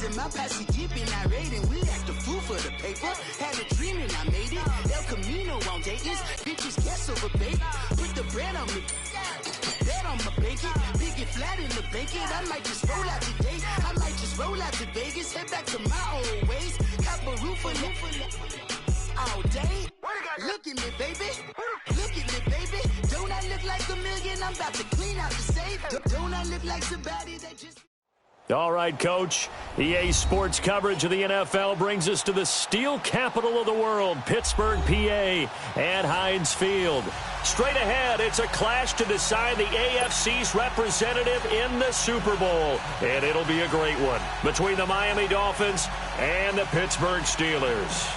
in my past, we deep and irate, and we act a fool for the paper. Had a dream and I made it. El Camino on Dayton's. Bitches guess over bait. Put the bread on me. Bet on my bacon. Big it flat in the bacon. I might just roll out today. I might just roll out to Vegas. Head back to my old ways. Cop a roof for all day. Look at me, baby. Look at me, baby. Don't I look like a million? I'm about to clean out the safe. Don't I look like somebody that just... All right, Coach. EA Sports coverage of the NFL brings us to the steel capital of the world, Pittsburgh, PA, at Heinz Field. Straight ahead, it's a clash to decide the AFC's representative in the Super Bowl. And it'll be a great one between the Miami Dolphins and the Pittsburgh Steelers.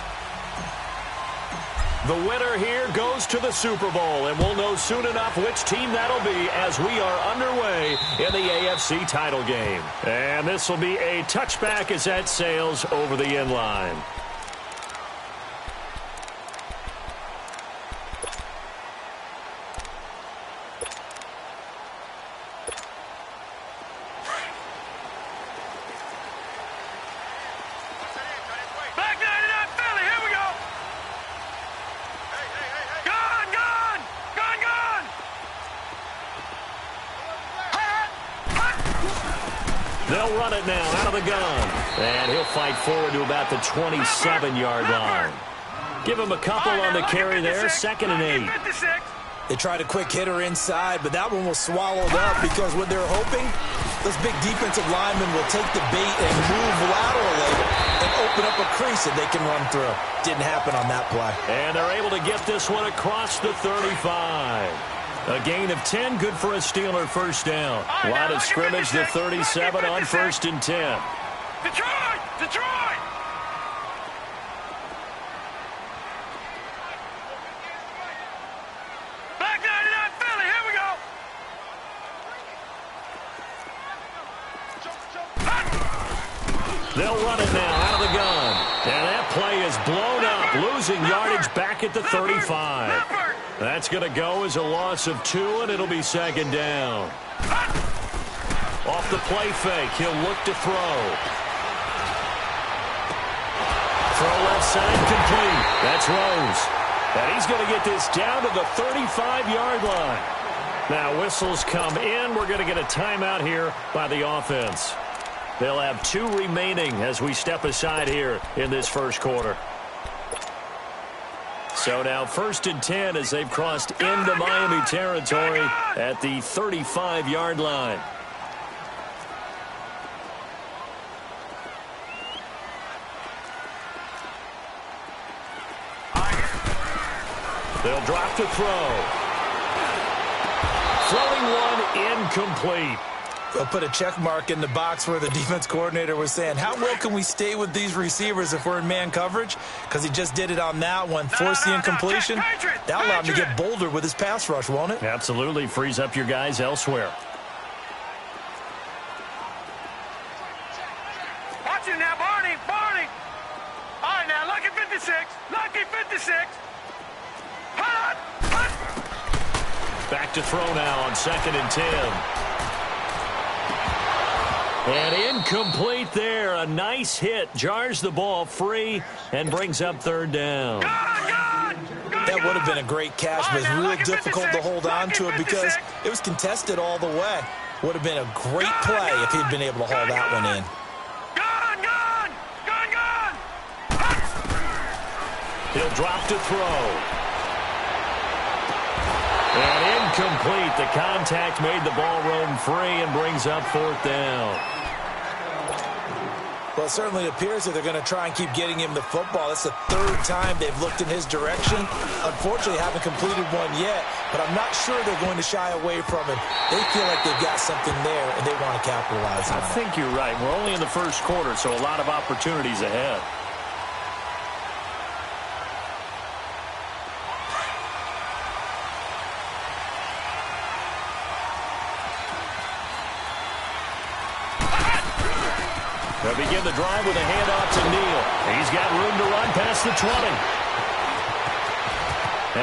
The winner here goes to the Super Bowl, and we'll know soon enough which team that'll be as we are underway in the AFC title game. And this will be a touchback as that sails over the end line. They'll run it now out of the gun. And he'll fight forward to about the 27-yard line. Give him a couple on the carry there, 2nd and 8. They tried a quick hitter inside, but that one was swallowed up because what they're hoping, those big defensive linemen will take the bait and move laterally and open up a crease that they can run through. Didn't happen on that play. And they're able to get this one across the 35. A gain of 10, good for a Steeler first down. Line of scrimmage, the 37 on 1st and 10. Detroit! Detroit! Back 99, Philly, here we go! They'll run it now out of the gun. And that play is blown up, losing yardage back at the 35. That's going to go as a loss of 2, and it'll be 2nd down. Off the play fake, he'll look to throw. Throw left side complete. That's Rose. And he's going to get this down to the 35-yard line. Now whistles come in. We're going to get a timeout here by the offense. They'll have 2 remaining as we step aside here in this first quarter. So now 1st and 10 as they've crossed into Miami territory at the 35-yard line. They'll drop to throw. Throwing one incomplete. They'll put a check mark in the box where the defense coordinator was saying, how well can we stay with these receivers if we're in man coverage? Because he just did it on that one, forced the incompletion. That allowed him to get bolder with his pass rush, won't it? Absolutely. Frees up your guys elsewhere. Watch it now, Barney, Barney. All right, now, lucky 56, lucky 56. Hot, hot. Back to throw now on 2nd and 10. And incomplete there. A nice hit. Jars the ball free and brings up 3rd down. That would have been a great catch, but it's real difficult to hold on to it because it was contested all the way. Would have been a great play if he'd been able to haul that one in. He'll drop to throw. And incomplete. The contact made the ball roam free and brings up 4th down. Well, it certainly appears that they're going to try and keep getting him the football. That's the 3rd time they've looked in his direction. Unfortunately, haven't completed one yet, but I'm not sure they're going to shy away from it. They feel like they've got something there, and they want to capitalize on it. I think you're right. We're only in the first quarter, so a lot of opportunities ahead. They'll begin the drive with a handoff to Neal. He's got room to run past the 20.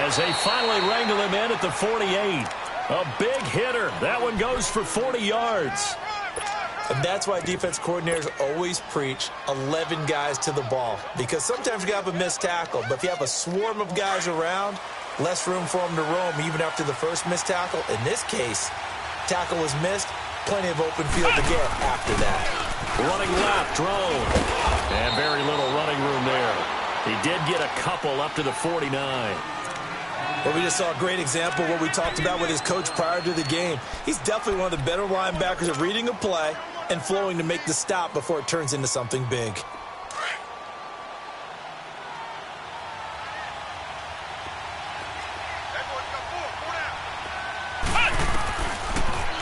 As they finally wrangle him in at the 48. A big hitter. That one goes for 40 yards. And that's why defense coordinators always preach 11 guys to the ball. Because sometimes you have a missed tackle, but if you have a swarm of guys around, less room for them to roam even after the first missed tackle. In this case, tackle was missed, plenty of open field to get after that. Running left, drone. And very little running room there. He did get a couple up to the 49. Well, we just saw a great example of what we talked about with his coach prior to the game. He's definitely one of the better linebackers at reading a play and flowing to make the stop before it turns into something big.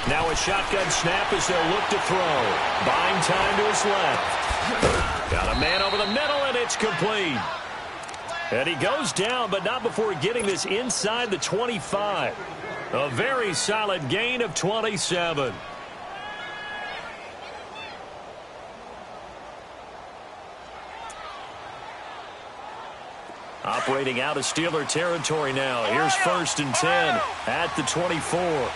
Now a shotgun snap as they'll look to throw. Buying time to his left. Got a man over the middle, and it's complete. And he goes down, but not before getting this inside the 25. A very solid gain of 27. Operating out of Steeler territory now. Here's 1st and 10 at the 24.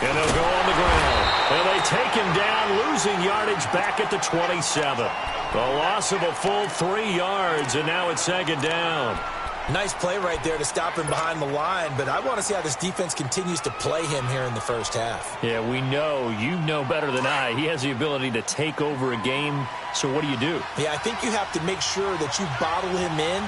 And they'll go on the ground. And they take him down, losing yardage back at the 27. A loss of a full 3 yards, and now it's 2nd down. Nice play right there to stop him behind the line, but I want to see how this defense continues to play him here in the first half. Yeah, we know. You know better than I. He has the ability to take over a game, so what do you do? Yeah, I think you have to make sure that you bottle him in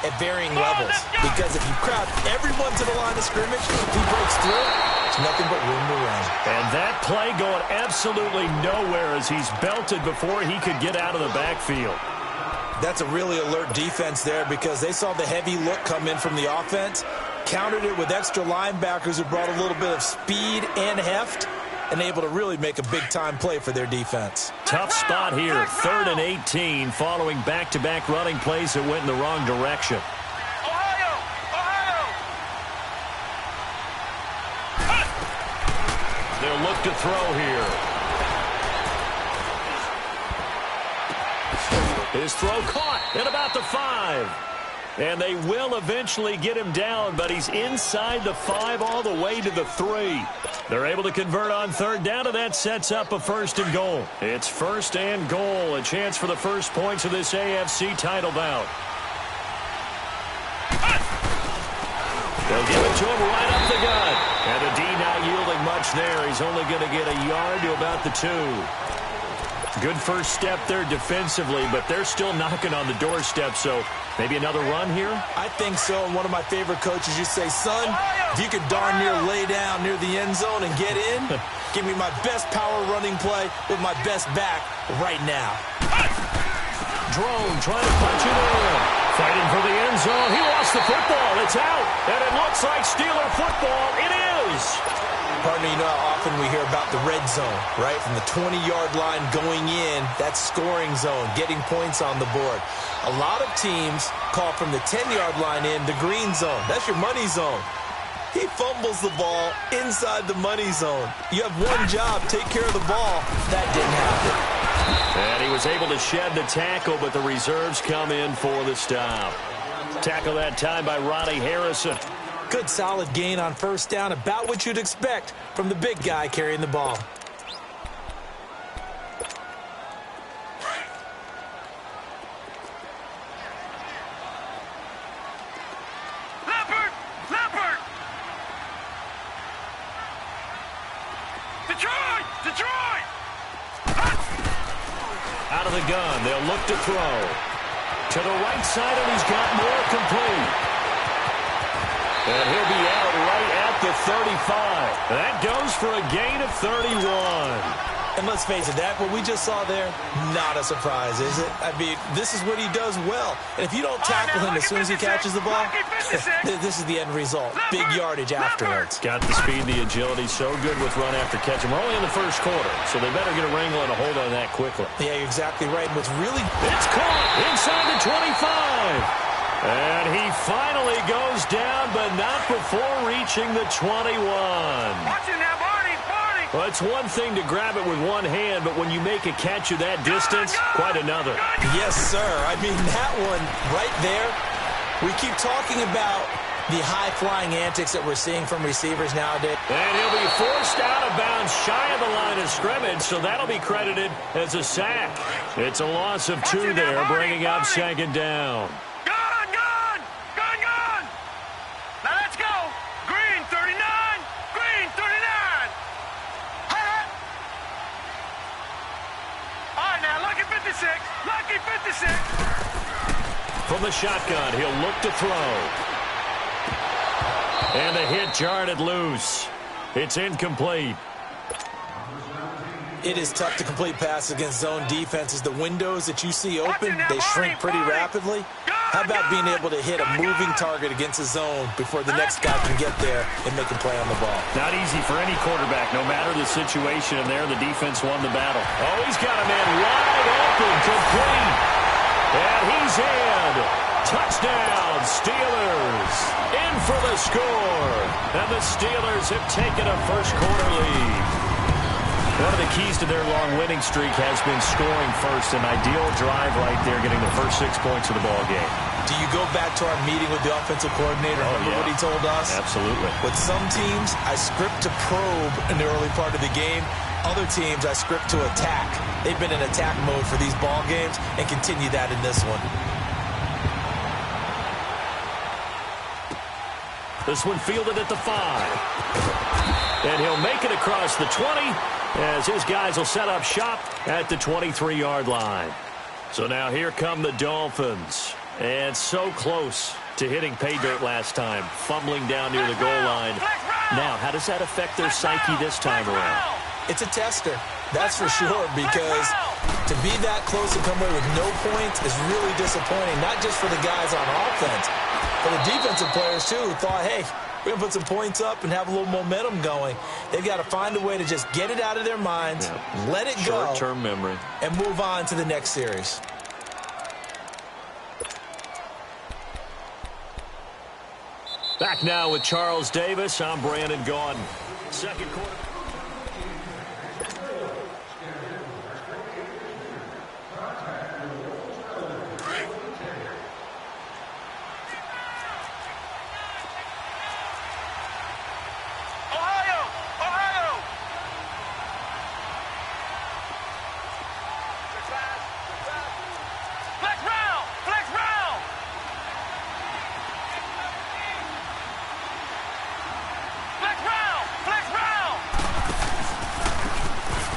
at varying levels, because if you crowd everyone to the line of scrimmage, if he breaks through, there's nothing but room to run. And that play going absolutely nowhere as he's belted before he could get out of the backfield. That's a really alert defense there because they saw the heavy look come in from the offense, countered it with extra linebackers who brought a little bit of speed and heft, and able to really make a big-time play for their defense. Tough spot here, 3rd and 18, following back-to-back running plays that went in the wrong direction. They'll look to throw here. His throw caught at about the 5. And they will eventually get him down, but he's inside the 5 all the way to the 3. They're able to convert on 3rd down, and that sets up a 1st and goal. It's 1st and goal, a chance for the first points of this AFC title bout. They'll give it to him right up the gut. And the D not yielding much there. He's only going to get a yard to about the 2. Good first step there defensively, but they're still knocking on the doorstep, so maybe another run here? I think so, and one of my favorite coaches used to say, son, if you could darn near lay down near the end zone and get in, give me my best power running play with my best back right now. Drone trying to punch it in. Fighting for the end zone. He lost the football. It's out, and it looks like Steeler football. It is. Partner, you know how often we hear about the red zone, right? From the 20-yard line going in, that's scoring zone, getting points on the board. A lot of teams call from the 10-yard line in the green zone. That's your money zone. He fumbles the ball inside the money zone. You have one job, take care of the ball. That didn't happen. And he was able to shed the tackle, but the reserves come in for the stop. Tackle that time by Ronnie Harrison. Good solid gain on 1st down, about what you'd expect from the big guy carrying the ball. Leopard! Detroit! Out of the gun, they'll look to throw. To the right side, and he's got more complete. And he'll be out right at the 35. That goes for a gain of 31. And let's face it, that what we just saw there, not a surprise, is it? I mean, this is what he does well. And if you don't tackle him as soon as he catches the ball, this is the end result. Big yardage afterwards. Got the speed, the agility, so good with run after catch. And we're only in the 1st quarter, so they better get a wrangle and a hold on that quickly. Yeah, you're exactly right. And what's really... It's caught inside the 25. And he finally goes down, but not before reaching the 21. Watch it now, Barney! Well, it's one thing to grab it with one hand, but when you make a catch of that distance, quite another. Yes, sir. I mean, that one right there, we keep talking about the high-flying antics that we're seeing from receivers nowadays. And he'll be forced out of bounds shy of the line of scrimmage, so that'll be credited as a sack. It's a loss of 2 there, bringing up second down. Gone, gone, gone, gone. Now let's go. Green 39, green 39. All right, now lucky 56, lucky 56. From the shotgun, he'll look to throw. And the hit jarred it loose. It's incomplete. It is tough to complete passes against zone defenses. The windows that you see open, they shrink pretty rapidly. How about being able to hit a moving target against a zone before the next guy can get there and make a play on the ball? Not easy for any quarterback, no matter the situation. And there, the defense won the battle. Oh, he's got a man wide open, complete. And he's in. Touchdown, Steelers. In for the score. And the Steelers have taken a first-quarter lead. One of the keys to their long winning streak has been scoring first. An ideal drive right there, getting the first 6 points of the ball game. Do you go back to our meeting with the offensive coordinator? Remember what he told us? Absolutely. With some teams, I script to probe in the early part of the game. Other teams, I script to attack. They've been in attack mode for these ball games and continue that in this one. This one fielded at the 5. And he'll make it across the 20 as his guys will set up shop at the 23-yard line. So now here come the Dolphins. And so close to hitting pay dirt last time, fumbling down near the goal line. Now, how does that affect their psyche this time around? It's a tester, that's for sure, because to be that close and come away with no points is really disappointing, not just for the guys on offense, but the defensive players, too, who thought, hey, we're going to put some points up and have a little momentum going. They've got to find a way to just get it out of their minds, let it go, short-term memory, and move on to the next series. Back now with Charles Davis. I'm Brandon Gaudin. Second quarter.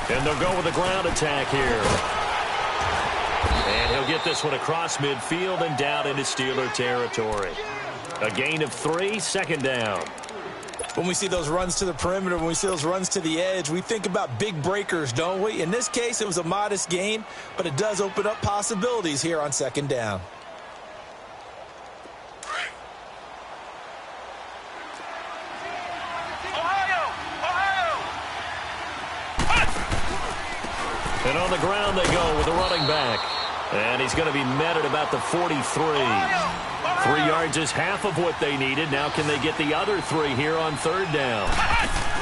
And they'll go with a ground attack here. And he'll get this one across midfield and down into Steeler territory. A gain of 3, second down. When we see those runs to the perimeter, when we see those runs to the edge, we think about big breakers, don't we? In this case, it was a modest gain, but it does open up possibilities here on second down. And on the ground they go with a running back. And he's going to be met at about the 43. 3 yards is half of what they needed. Now can they get the other 3 here on third down?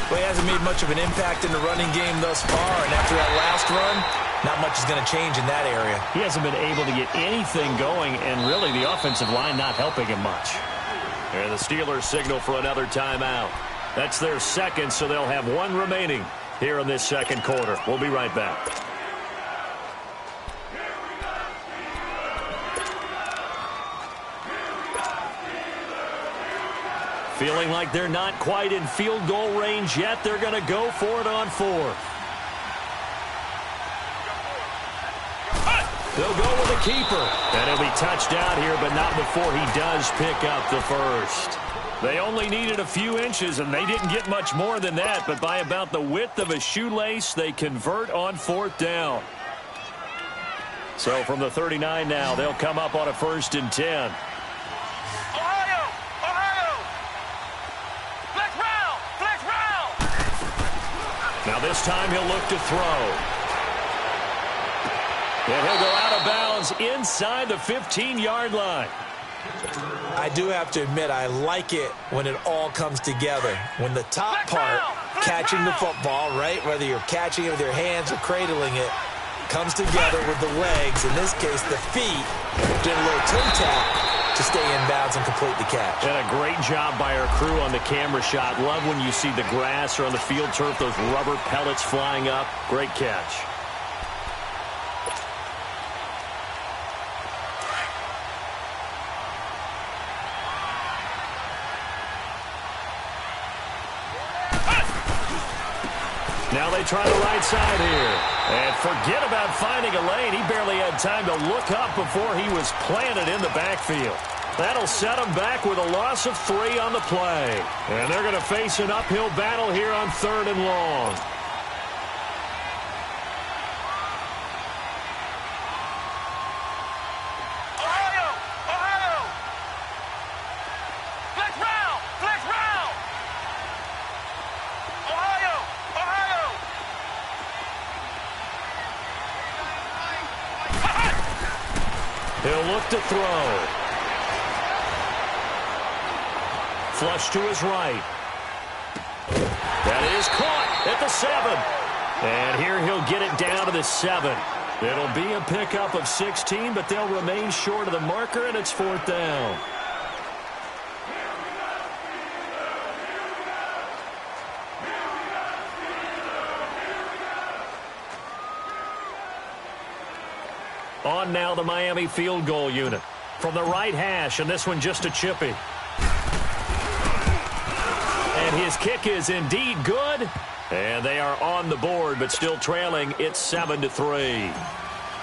Well, he hasn't made much of an impact in the running game thus far. And after that last run, not much is going to change in that area. He hasn't been able to get anything going. And really the offensive line not helping him much. And the Steelers signal for another timeout. That's their second, so they'll have 1 remaining here in this second quarter. We'll be right back. Feeling like they're not quite in field goal range yet. They're going to go for it on 4th. They'll go with a keeper. And he'll be touched down here, but not before he does pick up the first. They only needed a few inches, and they didn't get much more than that. But by about the width of a shoelace, they convert on 4th down. So from the 39 now, they'll come up on a 1st and 10. Now this time he'll look to throw. And he'll go out of bounds inside the 15-yard line. I do have to admit, I like it when it all comes together. When the top part, catching the football, right, whether you're catching it with your hands or cradling it, comes together with the legs, in this case the feet, doing a little toe tap, to stay in bounds and complete the catch. And a great job by our crew on the camera shot. Love when you see the grass or on the field turf, those rubber pellets flying up. Great catch. Now they try the right side here. And forget about finding a lane. He barely had time to look up before he was planted in the backfield. That'll set him back with a loss of 3 on the play. And they're going to face an uphill battle here on 3rd and long. Ohio! Ohio! Flex round! Flex round! Ohio! Ohio! He'll look to throw. Flush to his right. That is caught at the 7. And here he'll get it down to the 7. It'll be a pickup of 16, but they'll remain short of the marker, and it's 4th down. On now the Miami field goal unit. From the right hash, and this one just a chippy. And his kick is indeed good. And they are on the board, but still trailing. It's 7-3.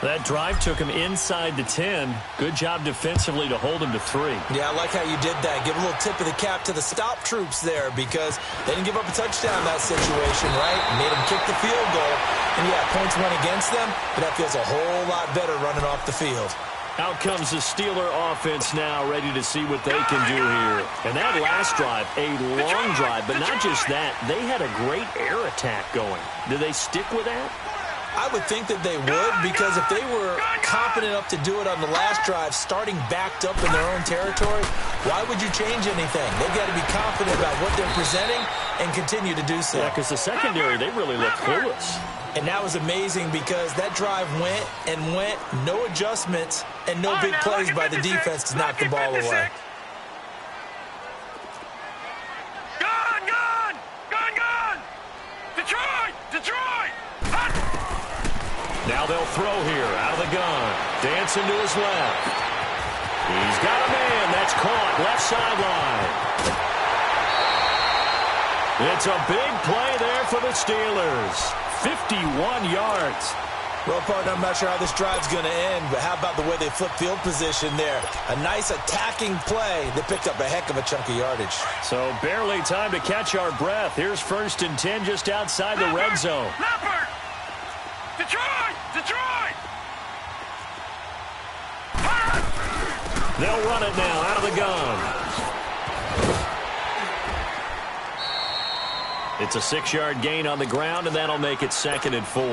That drive took him inside the 10. Good job defensively to hold him to 3. Yeah, I like how you did that. Give a little tip of the cap to the stop troops there because they didn't give up a touchdown in that situation, right? Made them kick the field goal. And, yeah, points went against them, but that feels a whole lot better running off the field. Out comes the Steeler offense now, ready to see what they can do here. And that last drive, a long drive, but not just that. They had a great air attack going. Do they stick with that? I would think that they would because if they were confident enough to do it on the last drive, starting backed up in their own territory, why would you change anything? They've got to be confident about what they're presenting and continue to do so. Yeah, because the secondary, they really look clueless. And that was amazing because that drive went and went, no adjustments, and no big plays by the defense to knock the ball away. Gone, gone! Gone, gone! Detroit! Detroit! Hot! Now they'll throw here out of the gun. Dancing to his left. He's got a man. That's caught. Left sideline. It's a big play there for the Steelers. 51 yards. Well, partner, I'm not sure how this drive's going to end, but how about the way they flip field position there? A nice attacking play that picked up a heck of a chunk of yardage. So barely time to catch our breath. Here's 1st and 10 just outside the red zone. Leopard! Detroit! Detroit! Hot! They'll run it now out of the gun. It's a 6-yard gain on the ground, and that'll make it 2nd and 4.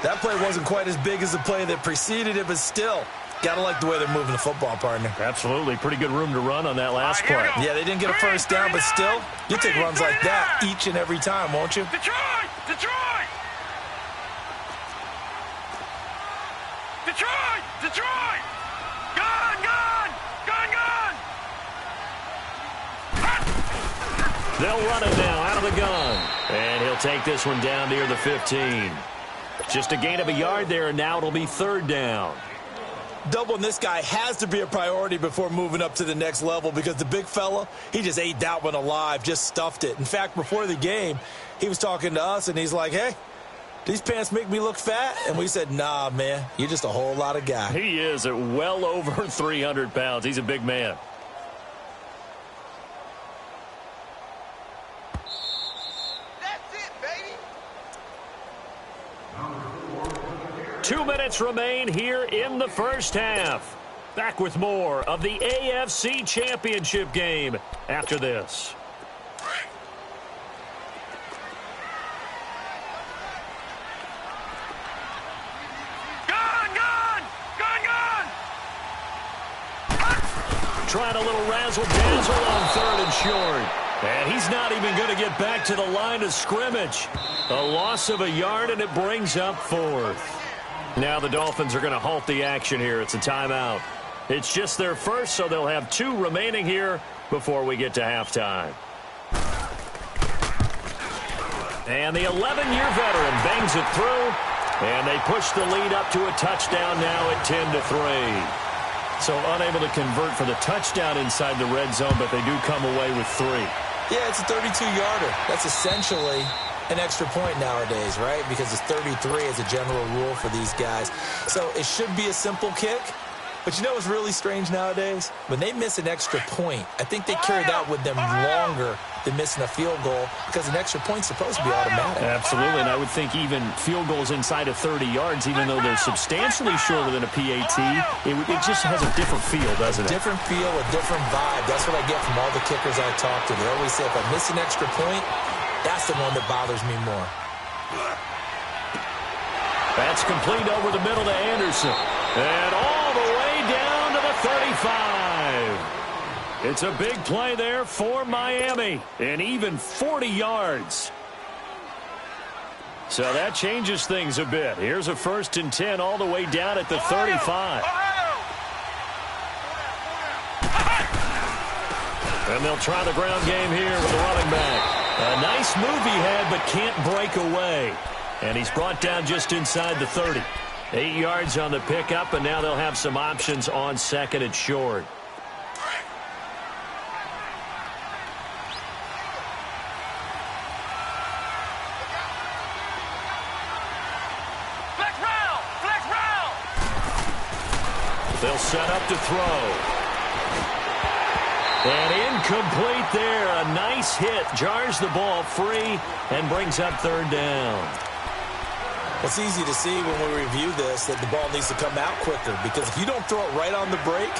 That play wasn't quite as big as the play that preceded it, but still, gotta like the way they're moving the football, partner. Absolutely. Pretty good room to run on that last play. Yeah, they didn't get a first down, but still, you'll take runs like that each and every time, won't you? Detroit! Detroit! Detroit! Detroit! Gone! Gone! Gone! Gone! They'll run it now out of the gun. And he'll take this one down near the 15. Just a gain of a yard there, and now it'll be 3rd down. Doubling this guy has to be a priority before moving up to the next level because the big fella, he just ate that one alive, just stuffed it. In fact, before the game, he was talking to us, and he's like, hey, these pants make me look fat? And we said, nah, man, you're just a whole lot of guy. He is at well over 300 pounds. He's a big man. That's it, baby! 2 minutes remain here in the first half. Back with more of the AFC Championship game after this. Gone! Gone! Gone! Gone! Trying a little razzle-dazzle on 3rd and short. And he's not even going to get back to the line of scrimmage. A loss of a yard, and it brings up 4th. Now the Dolphins are going to halt the action here. It's a timeout. It's just their first, so they'll have 2 remaining here before we get to halftime. And the 11-year veteran bangs it through, and they push the lead up to a touchdown now at 10-3. So unable to convert for the touchdown inside the red zone, but they do come away with 3. Yeah, it's a 32-yarder. That's essentially an extra point nowadays, right? Because it's 33 as a general rule for these guys. So it should be a simple kick. But you know what's really strange nowadays? When they miss an extra point, I think they carry that with them longer than missing a field goal because an extra point's supposed to be automatic. Absolutely, and I would think even field goals inside of 30 yards, even though they're substantially shorter than a PAT, it just has a different feel, doesn't it? Different feel, a different vibe. That's what I get from all the kickers I talk to. They always say if I miss an extra point, that's the one that bothers me more. That's complete over the middle to Anderson. And all the way down to the 35. It's a big play there for Miami. And even 40 yards. So that changes things a bit. Here's a 1st and 10 all the way down at the 35. And they'll try the ground game here with the running back. A nice move he had, but can't break away. And he's brought down just inside the 30. 8 yards on the pickup, and now they'll have some options on 2nd and short. Flex round! Flex round! They'll set up to throw. And incomplete there. A nice hit. Jars the ball free and brings up 3rd down. It's easy to see when we review this that the ball needs to come out quicker because if you don't throw it right on the break,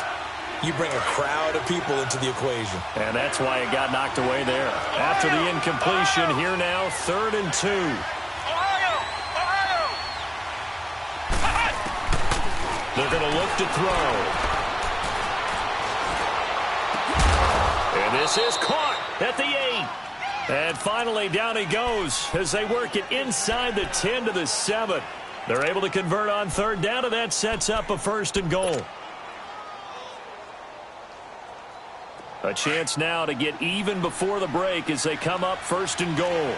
you bring a crowd of people into the equation. And that's why it got knocked away there. After the incompletion, here now, 3rd and 2. They're going to look to throw. And this is caught at the 8. And finally, down he goes as they work it inside the 10 to the 7. They're able to convert on 3rd down, and that sets up a 1st and goal. A chance now to get even before the break as they come up 1st and goal.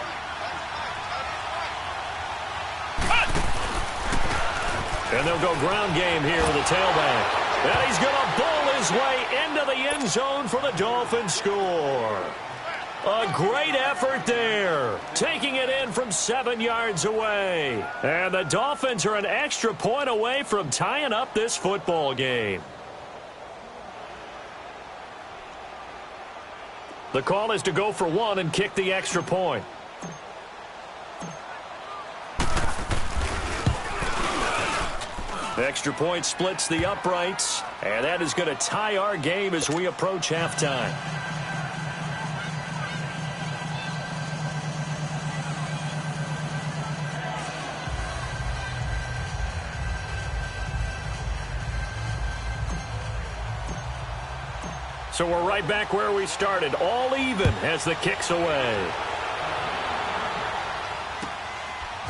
And they'll go ground game here with the tailback. And he's going to bowl his way into the end zone for the Dolphins score. A great effort there, taking it in from 7 yards away. And the Dolphins are an extra point away from tying up this football game. The call is to go for 1 and kick the extra point. Extra point splits the uprights, and that is going to tie our game as we approach halftime. So we're right back where we started, all even as the kick's away.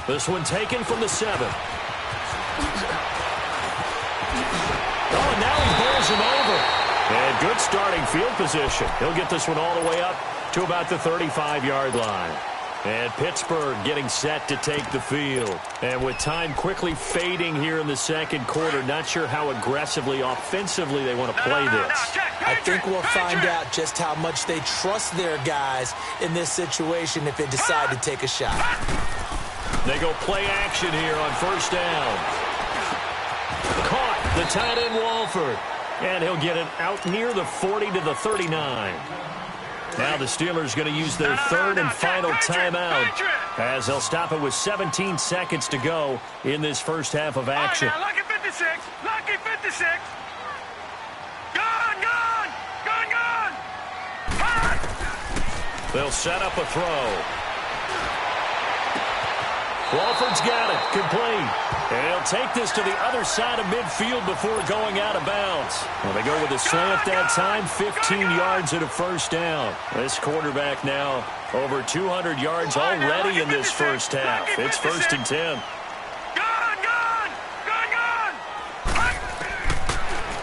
This one taken from the 7. Oh, and now he bowls him over. And good starting field position. He'll get this one all the way up to about the 35-yard line. And Pittsburgh getting set to take the field. And with time quickly fading here in the 2nd quarter, not sure how aggressively, offensively they want to play this. I think we'll find out just how much they trust their guys in this situation if they decide to take a shot. They go play action here on 1st down. Caught the tight end Walford. And he'll get it out near the 40 to the 39. Now the Steelers going to use their 3rd and final timeout as they'll stop it with 17 seconds to go in this first half of action. Right, now, lucky 56. Lucky 56. Gone, gone. Gone, gone. Hot. They'll set up a throw. Walford's got it. Complete. And he'll take this to the other side of midfield before going out of bounds. Well, they go with a slant that time, 15 yards and a 1st down. This quarterback now over 200 yards already in this first half. It's 1st and 10. Gone, gone. Gone, gone.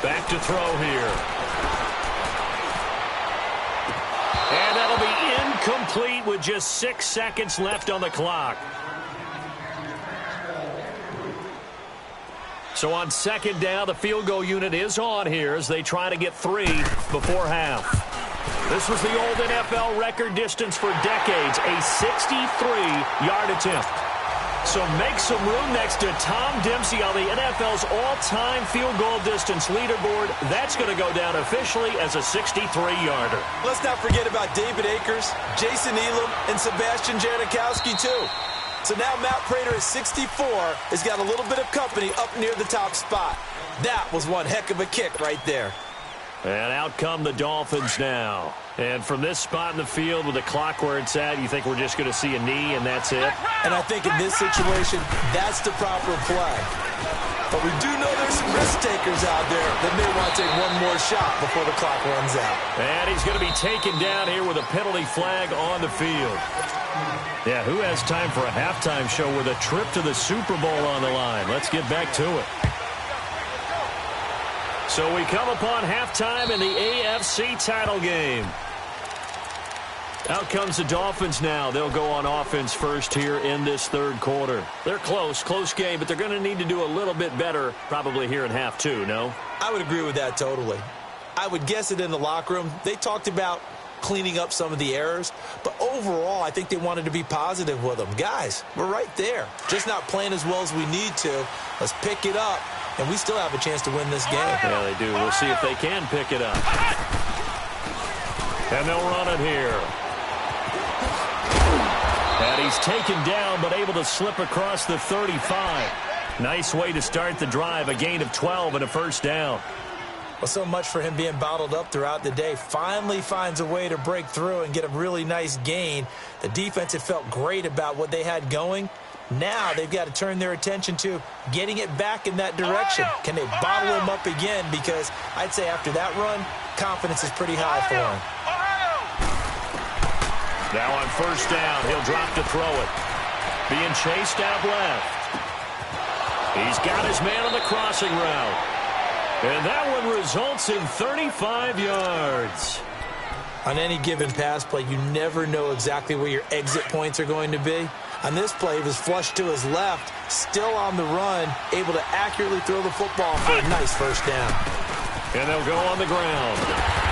Back back to throw here. And that'll be incomplete with just 6 seconds left on the clock. So on second down, the field goal unit is on here as they try to get 3 before half. This was the old NFL record distance for decades, a 63-yard attempt. So make some room next to Tom Dempsey on the NFL's all-time field goal distance leaderboard. That's going to go down officially as a 63-yarder. Let's not forget about David Akers, Jason Elam, and Sebastian Janikowski, too. So now Matt Prater at 64 has got a little bit of company up near the top spot. That was one heck of a kick right there. And out come the Dolphins now. And from this spot in the field with the clock where it's at, you think we're just going to see a knee and that's it? And I think in this situation, that's the proper play. But we do know there's some risk takers out there that may want to take one more shot before the clock runs out. And he's going to be taken down here with a penalty flag on the field. Yeah, who has time for a halftime show with a trip to the Super Bowl on the line? Let's get back to it. So we come upon halftime in the AFC title game. Out comes the Dolphins now. They'll go on offense first here in this third quarter. They're close game, but they're going to need to do a little bit better probably here in half two, no? I would agree with that totally. I would guess it in the locker room. They talked about cleaning up some of the errors, but overall I think they wanted to be positive with them. Guys, we're right there. Just not playing as well as we need to. Let's pick it up, and we still have a chance to win this game. Yeah, they do. We'll see if they can pick it up. And they'll run it here. And he's taken down, but able to slip across the 35. Nice way to start the drive, a gain of 12 and a first down. Well, so much for him being bottled up throughout the day. Finally finds a way to break through and get a really nice gain. The defense had felt great about what they had going. Now they've got to turn their attention to getting it back in that direction. Can they bottle him up again? Because I'd say after that run, confidence is pretty high for him. Now on first down, he'll drop to throw it. Being chased out left. He's got his man on the crossing route. And that one results in 35 yards. On any given pass play, you never know exactly where your exit points are going to be. On this play, he was flushed to his left, still on the run, able to accurately throw the football for a nice first down. And they'll go on the ground.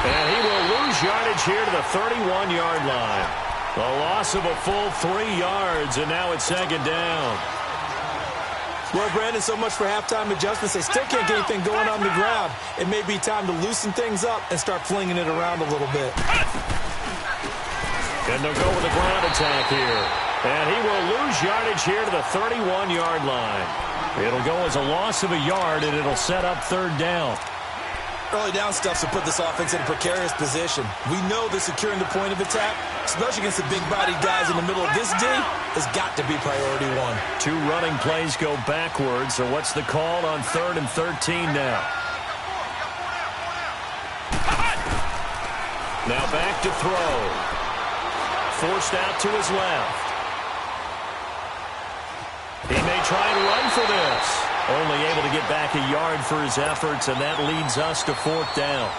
And he will lose yardage here to the 31-yard line. A loss of a full 3 yards, and now it's second down. Well, Brandon, so much for halftime adjustments. They still can't get anything going on the ground. It may be time to loosen things up and start flinging it around a little bit. And they'll go with a ground attack here. And he will lose yardage here to the 31-yard line. It'll go as a loss of a yard, and it'll set up third down. Early down stuff to put this offense in a precarious position. We know that securing the point of attack, especially against the big-bodied guys in the middle of this D, has got to be priority one. 2 running plays go backwards, so what's the call on 3rd and 13 now? Now back to throw. Forced out to his left. He may try and run for this. Only able to get back a yard for his efforts, and that leads us to 4th down.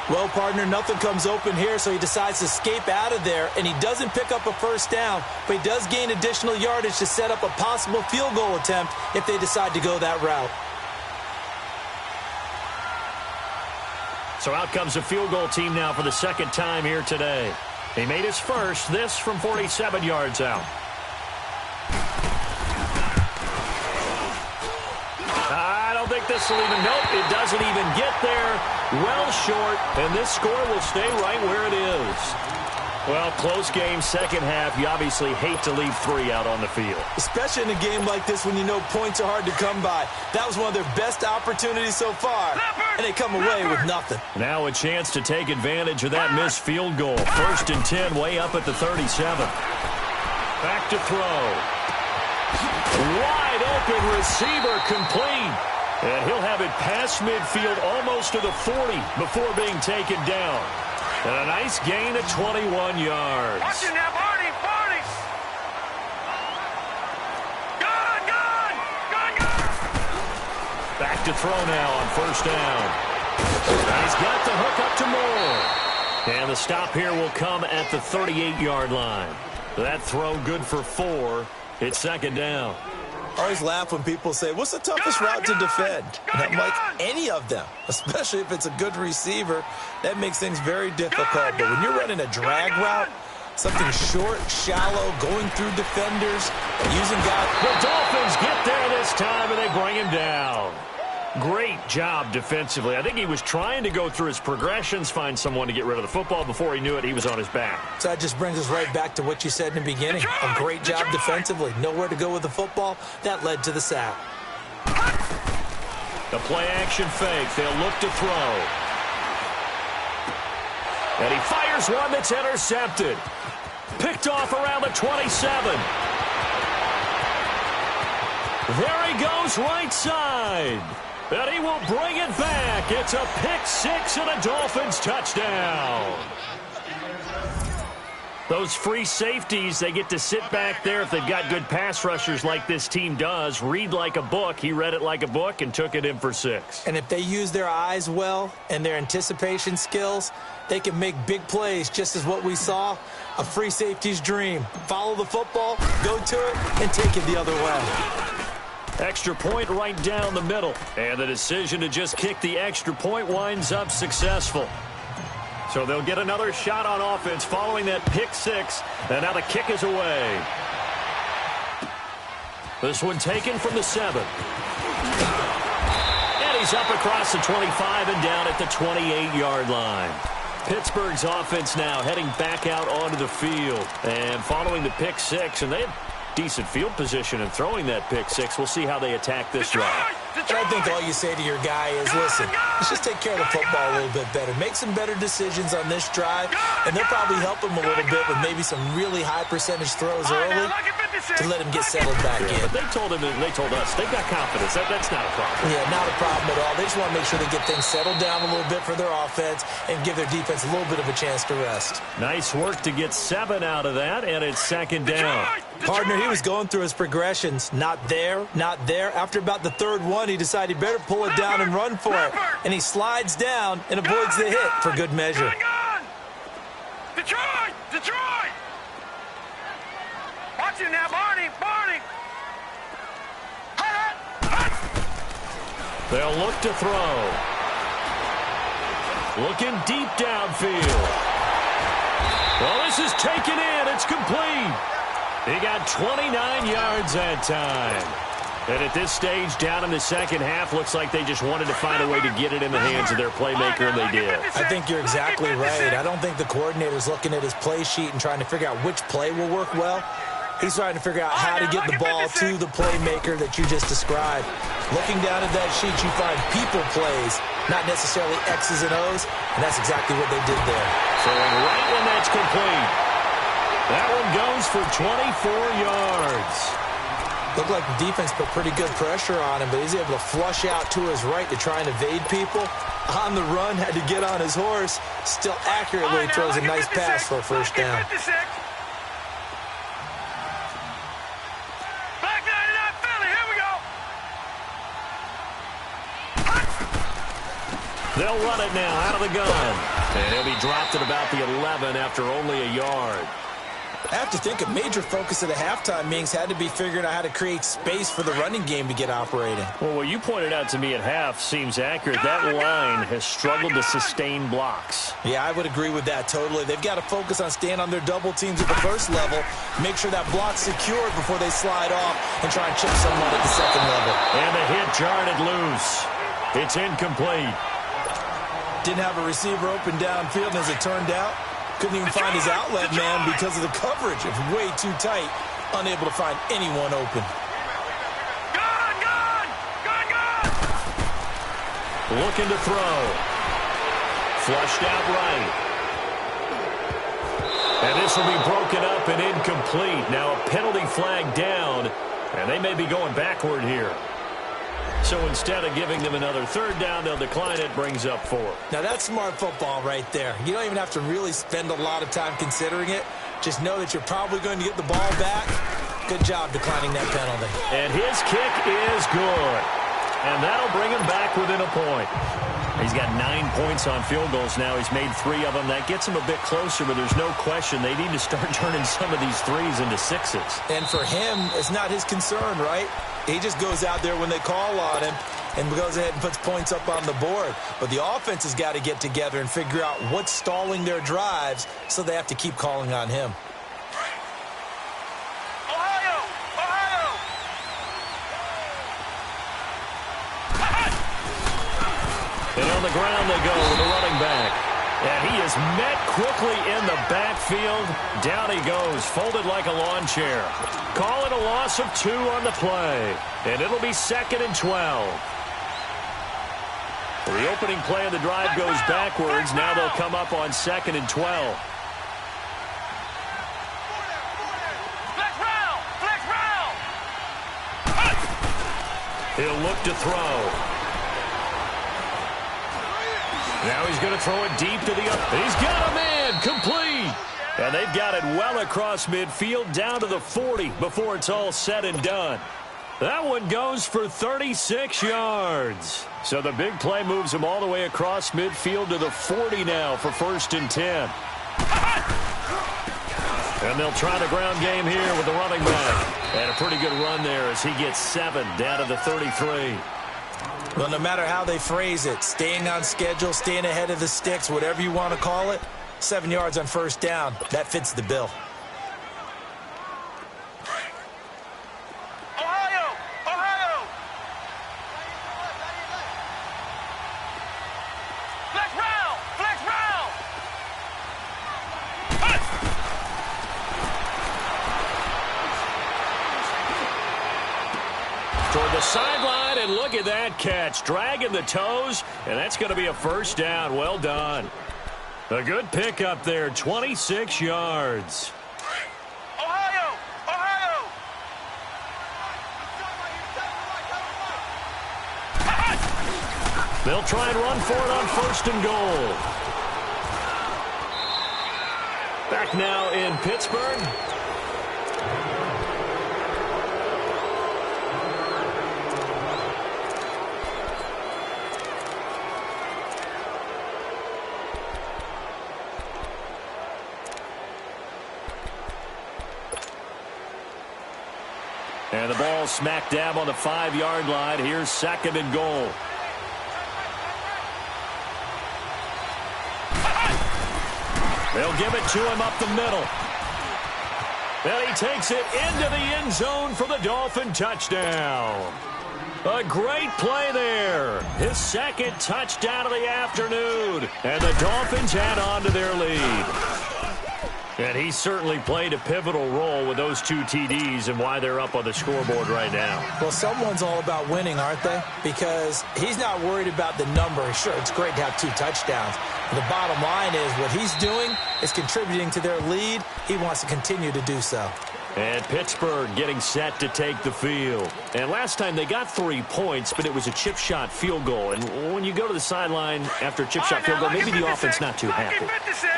Well, partner, nothing comes open here, so he decides to escape out of there, and he doesn't pick up a first down, but he does gain additional yardage to set up a possible field goal attempt if they decide to go that route. So out comes the field goal team now for the second time here today. He made his first, this from 47 yards out. I don't think this will even, nope, it doesn't even get there. Well short, and this score will stay right where it is. Well, close game, second half. You obviously hate to leave 3 out on the field. Especially in a game like this when you know points are hard to come by. That was one of their best opportunities so far, and they come away with nothing. Now a chance to take advantage of that missed field goal. 1st and 10, way up at the 37. Back to throw. Wide open receiver complete. And he'll have it past midfield almost to the 40 before being taken down. And a nice gain of 21 yards. Watch it now, Barney, Barney. Good. Back to throw now on first down. And he's got the hook up to Moore. And the stop here will come at the 38-yard line. That throw good for 4. It's second down. I always laugh when people say, what's the toughest route to defend? And I'm like, any of them, especially if it's a good receiver. That makes things very difficult. But when you're running a drag route, something short, shallow, going through defenders, using guys. The Dolphins get there this time, and they bring him down. Great job defensively. I think he was trying to go through his progressions, find someone to get rid of the football. Before he knew it, he was on his back. So that just brings us right back to what you said in the beginning. A great job defensively. Nowhere to go with the football. That led to the sack. The play-action fake. They'll look to throw. And he fires one that's intercepted. Picked off around the 27. There he goes right side. And he will bring it back. It's a pick six and a Dolphins touchdown. Those free safeties, they get to sit back there if they've got good pass rushers like this team does. Read like a book. He read it like a book and took it in for 6. And if they use their eyes well and their anticipation skills, they can make big plays, just as what we saw. A free safety's dream. Follow the football, go to it, and take it the other way. Extra point right down the middle. And the decision to just kick the extra point winds up successful. So they'll get another shot on offense following that pick 6. And now the kick is away. This one taken from the 7. And he's up across the 25 and down at the 28-yard line. Pittsburgh's offense now heading back out onto the field. And following the pick 6, and they have decent field position and throwing that pick 6. We'll see how they attack this drive. And I think all you say to your guy is, listen, let's just take care of the football a little bit better. Make some better decisions on this drive, and they'll probably help him a little bit with maybe some really high percentage throws early to let him get settled back in. But they told us, they've got confidence. That's not a problem. Yeah, not a problem at all. They just want to make sure they get things settled down a little bit for their offense and give their defense a little bit of a chance to rest. Nice work to get 7 out of that, and it's second down. Partner, he was going through his progressions. Not there, not there. After about the third one, he decided he better pull it down and run for it. And he slides down and avoids the hit for good measure. Detroit! Detroit! Watch him now, Barney! Barney! They'll look to throw. Looking deep downfield. Well, this is taken in. It's complete. He got 29 yards that time. And at this stage, down in the second half, looks like they just wanted to find a way to get it in the hands of their playmaker, and they did. I think you're exactly right. I don't think the coordinator's looking at his play sheet and trying to figure out which play will work well. He's trying to figure out how to get the ball to the playmaker that you just described. Looking down at that sheet, you find people plays, not necessarily X's and O's, and that's exactly what they did there. Throwing right, and that's complete. That one goes for 24 yards. Looked like the defense put pretty good pressure on him, but he's able to flush out to his right to try and evade people. On the run, had to get on his horse. Still accurately throws a nice pass for a first down. They'll run it now out of the gun. And he'll be dropped at about the 11 after only a yard. I have to think a major focus of the halftime meetings had to be figuring out how to create space for the running game to get operating. Well, what you pointed out to me at half seems accurate. That line has struggled to sustain blocks. Yeah, I would agree with that totally. They've got to focus on staying on their double teams at the first level, make sure that block's secured before they slide off and try and chip someone at the second level. And the hit jarred it loose. It's incomplete. Didn't have a receiver open downfield, and as it turned out, couldn't even find his outlet man because of the coverage. It was way too tight, unable to find anyone open. Gone! Looking to throw. Flushed out right. And this will be broken up and incomplete. Now a penalty flag down, and they may be going backward here. So instead of giving them another third down, they'll decline it, brings up 4. Now that's smart football right there. You don't even have to really spend a lot of time considering it. Just know that you're probably going to get the ball back. Good job declining that penalty. And his kick is good. And that'll bring him back within a point. He's got 9 points on field goals now. He's made 3 of them. That gets him a bit closer, but there's no question they need to start turning some of these threes into 6s. And for him, it's not his concern, right? He just goes out there when they call on him and goes ahead and puts points up on the board. But the offense has got to get together and figure out what's stalling their drives, so they have to keep calling on him. And on the ground they go with the running back. And he is met quickly in the backfield. Down he goes, folded like a lawn chair. Call it a loss of 2 on the play. And it'll be 2nd and 12. The opening play of the drive goes backwards. Now they'll come up on 2nd and 12. He'll look to throw. Now he's going to throw it deep to the up. He's got a man, complete. And they've got it well across midfield, down to the 40 before it's all said and done. That one goes for 36 yards. So the big play moves him all the way across midfield to the 40 now for 1st and 10. And they'll try the ground game here with the running back. And a pretty good run there as he gets 7 down to the 33. Well, no matter how they phrase it, staying on schedule, staying ahead of the sticks, whatever you want to call it, 7 yards on 1st down, that fits the bill. Toward the sideline, and look at that catch. Dragging the toes, and that's going to be a 1st down. Well done. A good pickup there, 26 yards. Ohio! Ohio! They'll try and run for it on 1st and goal. Back now in Pittsburgh. And the ball smack dab on the 5-yard line. Here's 2nd and goal. They'll give it to him up the middle. And he takes it into the end zone for the Dolphin touchdown. A great play there. His 2nd touchdown of the afternoon. And the Dolphins add on to their lead. And he certainly played a pivotal role with those 2 TDs and why they're up on the scoreboard right now. Well, someone's all about winning, aren't they? Because he's not worried about the number. Sure, it's great to have 2 touchdowns. But the bottom line is what he's doing is contributing to their lead. He wants to continue to do so. And Pittsburgh getting set to take the field. And last time they got 3 points, but it was a chip shot field goal. And when you go to the sideline after a chip shot field goal, maybe the offense not too happy.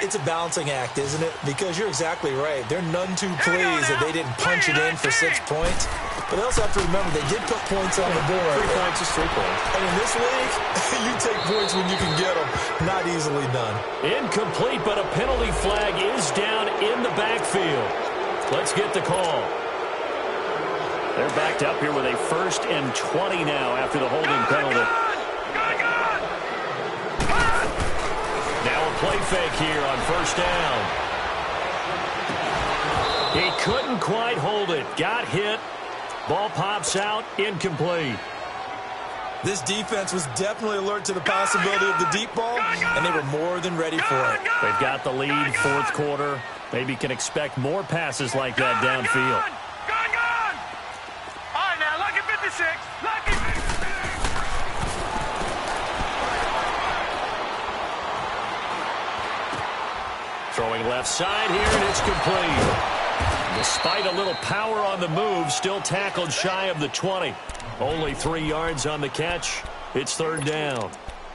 It's a balancing act, isn't it? Because you're exactly right. They're none too pleased that they didn't punch it in for 6 points. But they also have to remember they did put points on the board. 3 points is 3 points. And in this league, you take points when you can get them. Not easily done. Incomplete, but a penalty flag is down in the backfield. Let's get the call. They're backed up here with a 1st and 20 now after the holding penalty. Now a play fake here on 1st down. He couldn't quite hold it. Got hit. Ball pops out. Incomplete. This defense was definitely alert to the possibility of the deep ball, and they were more than ready for it. They've got the lead, 4th quarter. Maybe can expect more passes like that downfield. Gone! All right, now, lucky 56. Lucky 56. Throwing left side here, and it's complete. Despite a little power on the move, still tackled shy of the 20. Only 3 yards on the catch. It's 3rd down.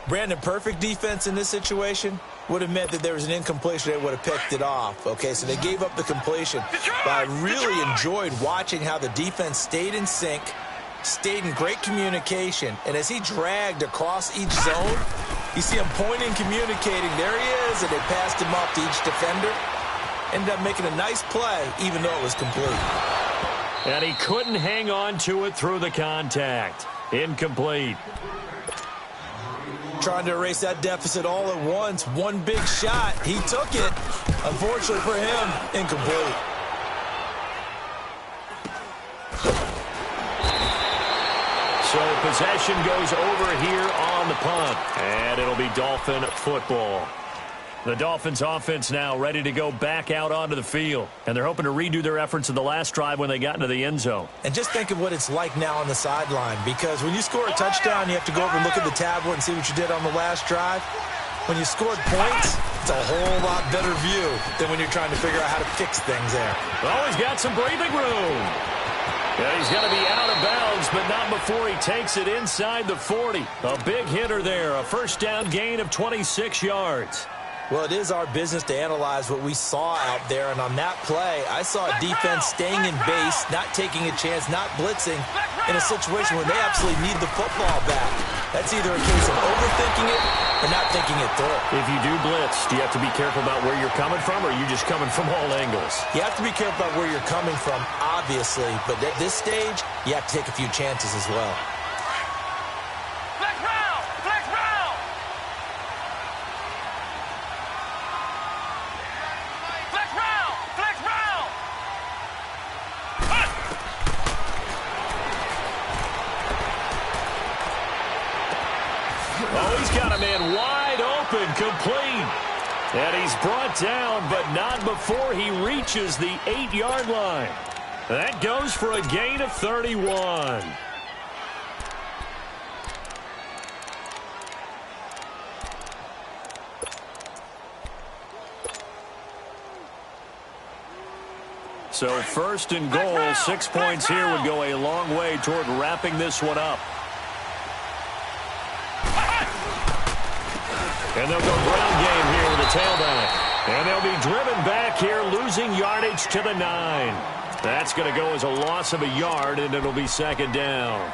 Brandon, perfect defense in this situation would have meant that there was an incompletion. They would have picked it off. Okay, so they gave up the completion. But I really enjoyed watching how the defense stayed in sync, stayed in great communication, and as he dragged across each zone, You see him pointing, communicating. There he is, and they passed him off to each defender. Ended up making a nice play, even though it was complete. And he couldn't hang on to it through the contact. Incomplete. Trying to erase that deficit all at once. One big shot. He took it. Unfortunately for him, incomplete. So possession goes over here on the punt. And it'll be Dolphin football. The Dolphins offense now ready to go back out onto the field. And they're hoping to redo their efforts in the last drive when they got into the end zone. And just think of what it's like now on the sideline. Because when you score a touchdown, you have to go over and look at the tablet and see what you did on the last drive. When you scored points, it's a whole lot better view than when you're trying to figure out how to fix things there. Oh, he's got some breathing room. Yeah, he's going to be out of bounds, but not before he takes it inside the 40. A big hitter there, a first down gain of 26 yards. Well, it is our business to analyze what we saw out there, and on that play, I saw a defense staying in base, not taking a chance, not blitzing, in a situation where they absolutely need the football back. That's either a case of overthinking it or not thinking it through. If you do blitz, do you have to be careful about where you're coming from, or are you just coming from all angles? You have to be careful about where you're coming from, obviously, but at this stage, you have to take a few chances as well. Complete. And he's brought down, but not before he reaches the 8-yard line. That goes for a gain of 31. So first and goal, 6 points here would go a long way toward wrapping this one up. And they'll go ground game here with a tailback. And they'll be driven back here, losing yardage to the 9. That's going to go as a loss of a yard, and it'll be second down.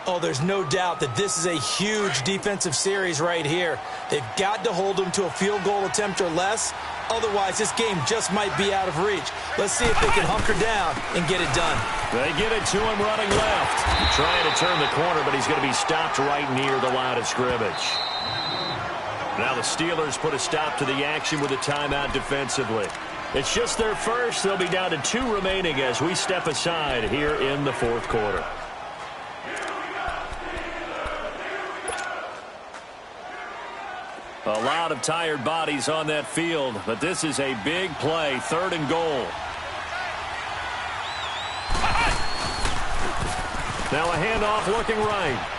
Oh, there's no doubt that this is a huge defensive series right here. They've got to hold them to a field goal attempt or less. Otherwise, this game just might be out of reach. Let's see if they can hunker down and get it done. They get it to him running left. Trying to turn the corner, but he's going to be stopped right near the line of scrimmage. Now the Steelers put a stop to the action with a timeout defensively. It's just their first. They'll be down to 2 remaining as we step aside here in the fourth quarter. A lot of tired bodies on that field, but this is a big play, 3rd and goal. Now a handoff looking right.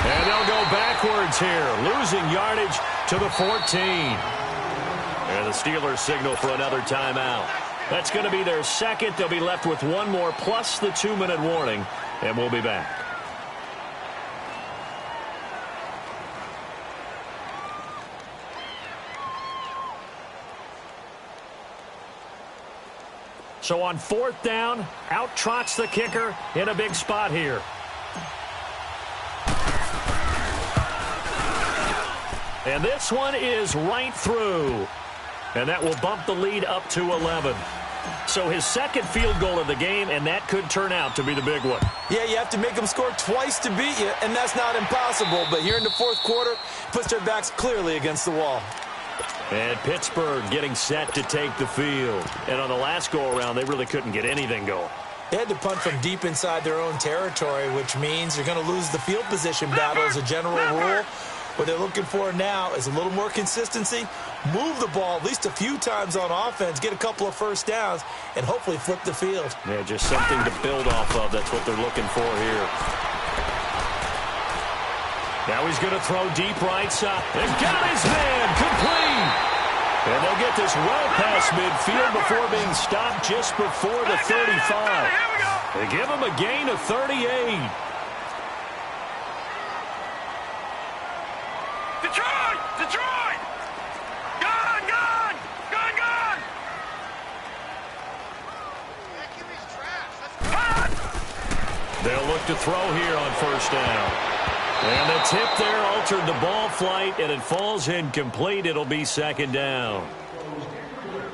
And they'll go backwards here, losing yardage to the 14. And the Steelers signal for another timeout. That's going to be their second. They'll be left with one more plus the 2-minute warning, and we'll be back. So on 4th down, out trots the kicker in a big spot here. And this one is right through. And that will bump the lead up to 11. So his second field goal of the game, and that could turn out to be the big one. Yeah, you have to make them score twice to beat you, and that's not impossible. But here in the fourth quarter, puts their backs clearly against the wall. And Pittsburgh getting set to take the field. And on the last go-around, they really couldn't get anything going. They had to punt from deep inside their own territory, which means you're going to lose the field position battle as a general rule. What they're looking for now is a little more consistency, move the ball at least a few times on offense, get a couple of first downs, and hopefully flip the field. Yeah, just something to build off of. That's what they're looking for here. Now he's going to throw deep right side. And got his man complete. And they'll get this well past midfield before being stopped just before the 35. They give him a gain of 38. Detroit! Detroit! Gone! Gone! Gone! Gone! They'll look to throw here on 1st down. And the tip there altered the ball flight, and it falls incomplete. It'll be second down.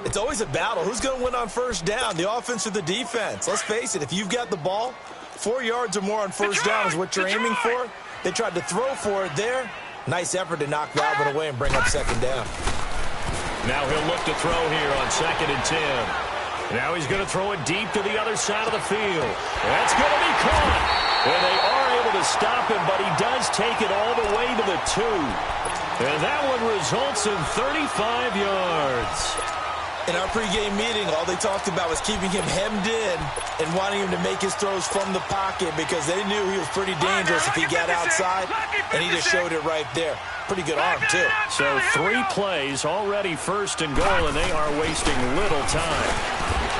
It's always a battle. Who's going to win on first down, the offense or the defense? Let's face it, if you've got the ball, 4 yards or more on first down is what you're aiming for. They tried to throw for it there. Nice effort to knock Galvin away and bring up second down. Now he'll look to throw here on 2nd and 10. Now he's going to throw it deep to the other side of the field. That's going to be caught. And they are able to stop him, but he does take it all the way to the 2. And that one results in 35 yards. In our pregame meeting, all they talked about was keeping him hemmed in and wanting him to make his throws from the pocket because they knew he was pretty dangerous if he got outside, and he just showed it right there. Pretty good arm, too. So 3 plays, already 1st and goal, and they are wasting little time.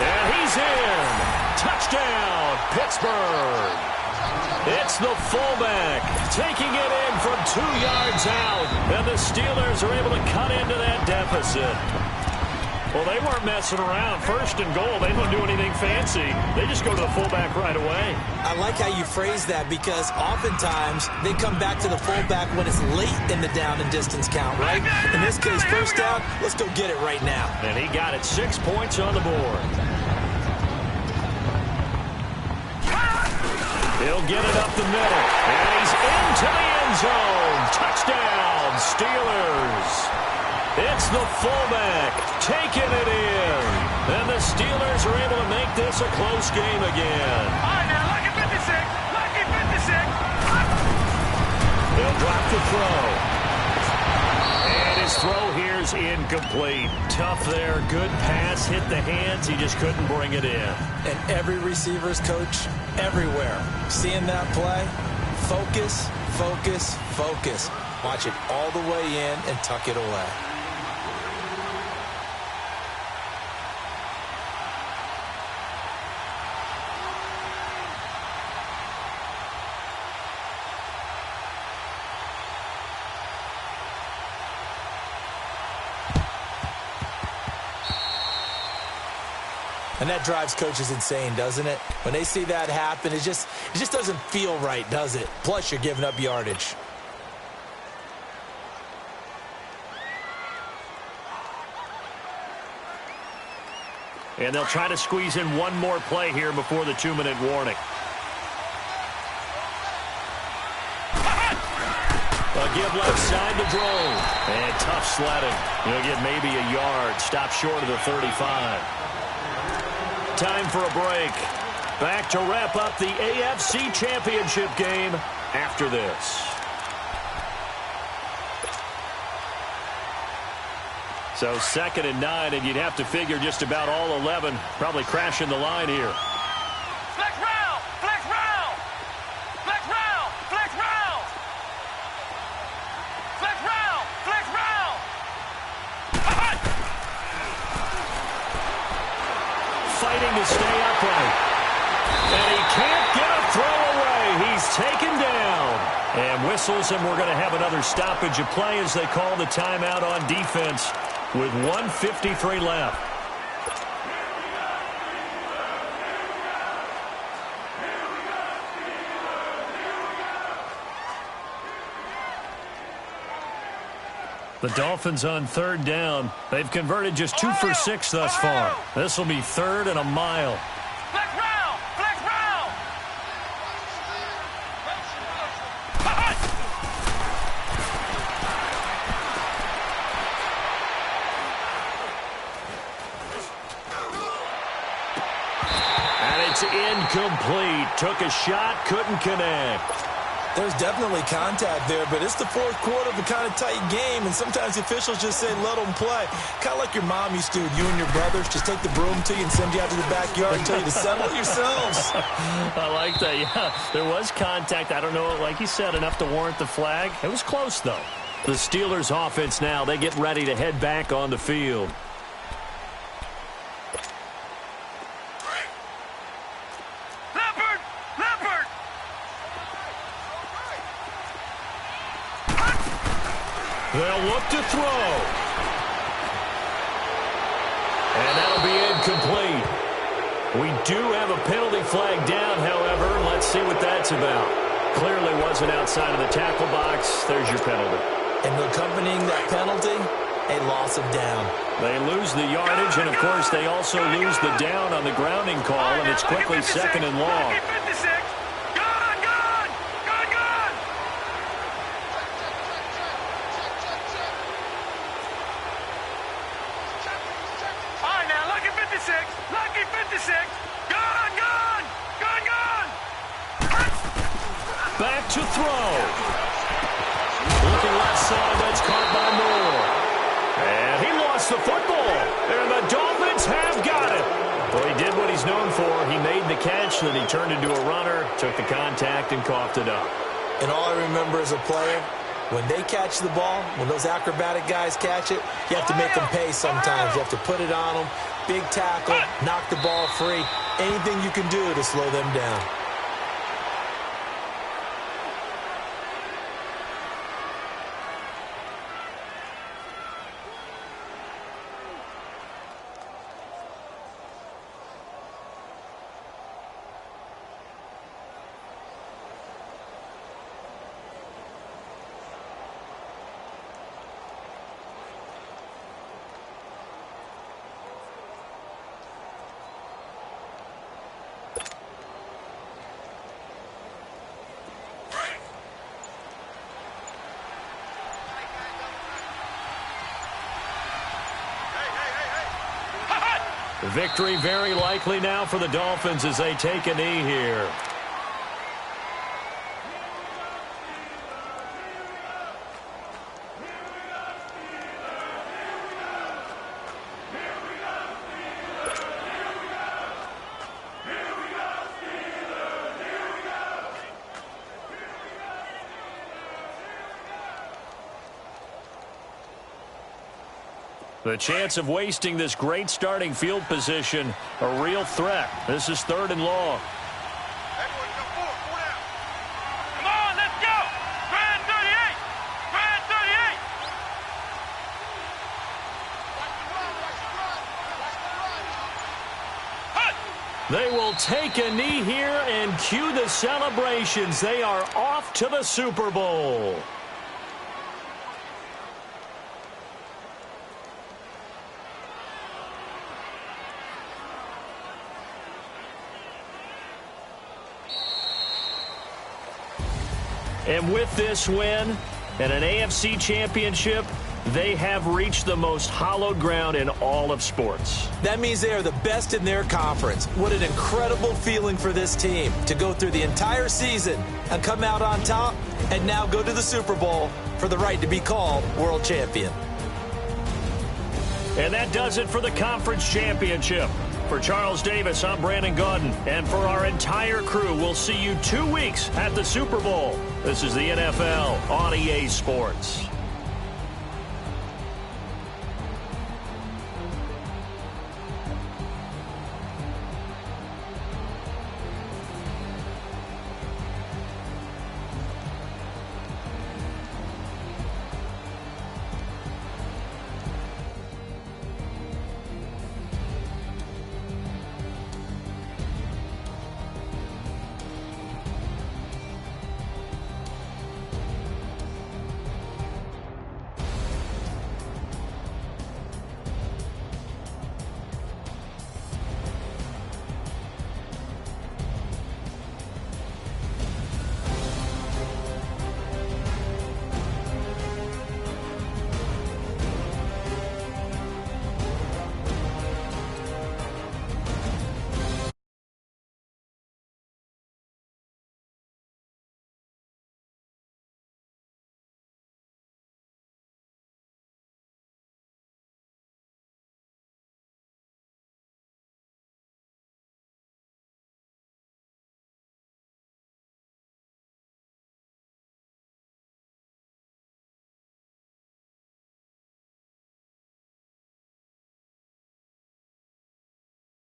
And he's in. Touchdown, Pittsburgh. It's the fullback taking it in from 2 yards out, and the Steelers are able to cut into that deficit. Well, they weren't messing around. 1st and goal, they don't do anything fancy. They just go to the fullback right away. I like how you phrase that because oftentimes they come back to the fullback when it's late in the down and distance count, right? In this case, first down, let's go get it right now. And he got it, 6 points on the board. He'll get it up the middle, and he's into the end zone. Touchdown, Steelers. It's the fullback taking it in. And the Steelers are able to make this a close game again. All right, now, lucky 56. Lucky 56. They'll drop the throw. And his throw here's incomplete. Tough there. Good pass. Hit the hands. He just couldn't bring it in. And every receiver's coach everywhere. Seeing that play, focus, focus, focus. Watch it all the way in and tuck it away. And that drives coaches insane, doesn't it? When they see that happen, it just doesn't feel right, does it? Plus, you're giving up yardage. And they'll try to squeeze in one more play here before the 2-minute warning. A give left side to Drone. And tough sledding. He'll get maybe a yard. Stop short of the 35. Time for a break. Back to wrap up the AFC Championship game after this. So 2nd and 9, and you'd have to figure just about all 11 probably crashing the line here. Flex round! Flex round! Flex round! Flex round! Flex round! Flex round! Fighting to stay upright. And he can't get a throw away. He's taken down. And whistles, and we're going to have another stoppage of play as they call the timeout on defense with 1:53 left. The Dolphins on 3rd down. They've converted just 2 for 6 thus far. This will be 3rd and a mile. Flex round! Flex round! And it's incomplete. Took a shot, couldn't connect. There's definitely contact there, but it's the 4th quarter of a kind of tight game, and sometimes the officials just say, let them play. Kind of like your mom used to, you and your brothers, just take the broom to you and send you out to the backyard and tell you to settle it yourselves. I like that, yeah. There was contact. I don't know, like you said, enough to warrant the flag. It was close, though. The Steelers offense now, they get ready to head back on the field. They'll look to throw. And that'll be incomplete. We do have a penalty flag down, however. Let's see what that's about. Clearly wasn't outside of the tackle box. There's your penalty. And accompanying that penalty, a loss of down. They lose the yardage, and, of course, they also lose the down on the grounding call, and it's quickly 2nd and long. Lucky 56. Gone. Back to throw. Looking left side, that's caught by Moore. And he lost the football. And the Dolphins have got it. Well, he did what he's known for. He made the catch, then he turned into a runner, took the contact, and coughed it up. And all I remember as a player, when they catch the ball, when those acrobatic guys catch it, you have to make them pay sometimes. You have to put it on them. Big tackle, knock the ball free. Anything you can do to slow them down. Victory very likely now for the Dolphins as they take a knee here. The chance of wasting this great starting field position, a real threat. This is 3rd and long. Everyone come forward. Come on, let's go. Grand 38. Grand 38. They will take a knee here and cue the celebrations. They are off to the Super Bowl. And with this win and an AFC championship, they have reached the most hallowed ground in all of sports. That means they are the best in their conference. What an incredible feeling for this team to go through the entire season and come out on top and now go to the Super Bowl for the right to be called world champion. And that does it for the conference championship. For Charles Davis, I'm Brandon Gaudin. And for our entire crew, we'll see you 2 weeks at the Super Bowl. This is the NFL on EA Sports.